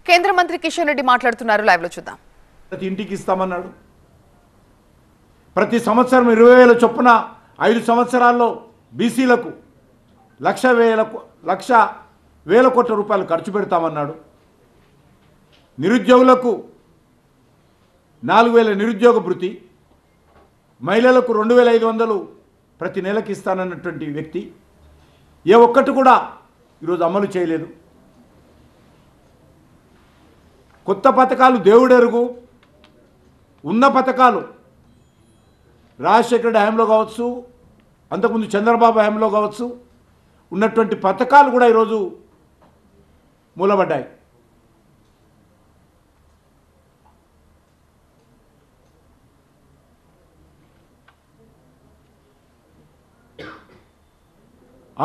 కేంద్ర మంత్రి కిషన్ రెడ్డి మాట్లాడుతున్నారు, లైవ్ లో చూద్దాం. ప్రతి ఇంటికి ఇస్తామన్నాడు. ప్రతి సంవత్సరం 20,000 చొప్పున 5 సంవత్సరాల్లో బీసీలకు లక్ష వేల కోట్ల రూపాయలు ఖర్చు పెడతామన్నాడు. నిరుద్యోగులకు 4,000 నిరుద్యోగ భృతి, మహిళలకు 2,500 ప్రతి నెలకి ఇస్తానన్నటువంటి వ్యక్తి ఏ ఒక్కటి కూడా ఈరోజు అమలు చేయలేదు. కొత్త పథకాలు దేవుడెరుగు, ఉన్న పథకాలు రాజశేఖర హయాంలో కావచ్చు, అంతకుముందు చంద్రబాబు హయాంలో కావచ్చు, ఉన్నటువంటి పథకాలు కూడా ఈరోజు మూలబడ్డాయి.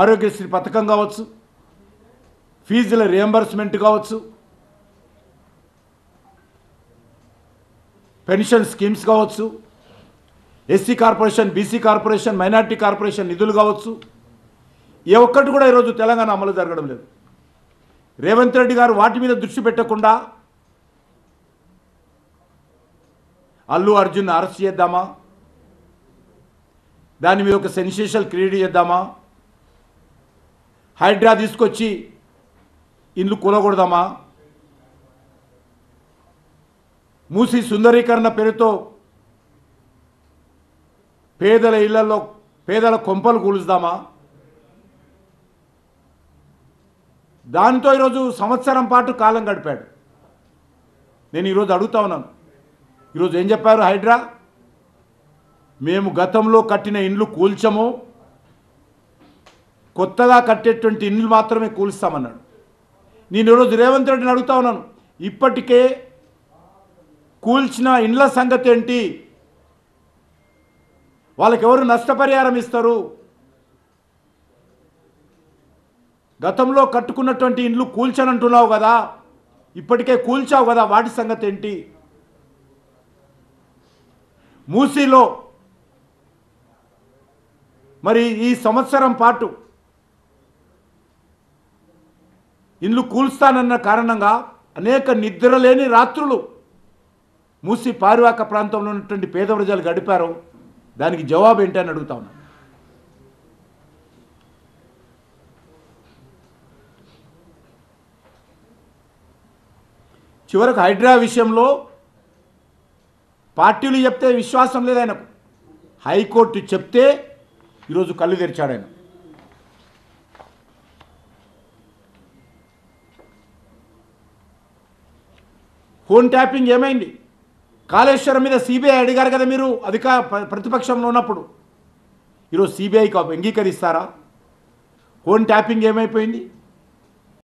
ఆరోగ్యశ్రీ పథకం కావచ్చు, ఫీజుల రియంబర్స్మెంట్ కావచ్చు, పెన్షన్ స్కీమ్స్ కావచ్చు, SC corporation, BC corporation, minority corporation నిధులు కావచ్చు, ఏ ఒక్కటి కూడా ఈరోజు తెలంగాణ అమలు జరగడం లేదు. రేవంత్ రెడ్డి గారు వాటి మీద దృష్టి పెట్టకుండా అల్లు అర్జున్ అరెస్ట్ చేద్దామా, దాని మీద ఒక సెన్సేషనల్ క్రియేట్ చేద్దామా, హైడ్రా తీసుకొచ్చి ఇండ్లు కూలగొడదామా, మూసి సుందరీకరణ పేరుతో పేదల ఇళ్లలో పేదల కొంపలు కూలుస్తామా, దానితో ఈరోజు సంవత్సరం పాటు కాలం గడిపాడు. నేను ఈరోజు అడుగుతా ఉన్నాను, ఈరోజు ఏం చెప్పారు హైడ్రా? మేము గతంలో కట్టిన ఇండ్లు కూల్చము, కొత్తగా కట్టేటువంటి ఇండ్లు మాత్రమే కూలుస్తామన్నాడు. నేను ఈరోజు రేవంత్ రెడ్డిని అడుగుతా ఉన్నాను, ఇప్పటికే కూల్చిన ఇండ్ల సంగతి ఏంటి? వాళ్ళకి ఎవరు నష్టపరిహారం ఇస్తారు? గతంలో కట్టుకున్నటువంటి ఇండ్లు కూల్చనంటున్నావు కదా, ఇప్పటికే కూల్చావు కదా, వాటి సంగతి ఏంటి? మూసీలో మరి ఈ సంవత్సరం పాటు ఇండ్లు కూల్స్తానన్న కారణంగా అనేక నిద్రలేని రాత్రులు మూసి పారివాక ప్రాంతంలో ఉన్నటువంటి పేద ప్రజలు గడిపారు. దానికి జవాబు ఏంటి అని అడుగుతా ఉన్నాను. చివరకు హైడ్రా విషయంలో పార్టీలు చెప్తే విశ్వాసం లేదు ఆయనకు, హైకోర్టు చెప్తే ఈరోజు కళ్ళు తెరిచాడు ఆయన. ఫోన్ ట్యాపింగ్ ఏమైంది? కాళేశ్వరం మీద సిబిఐ అడిగారు కదా మీరు ప్రతిపక్షంలో ఉన్నప్పుడు. ఈరోజు సిబిఐకి అంగీకరిస్తారా? ఫోన్ ట్యాపింగ్ ఏమైపోయింది?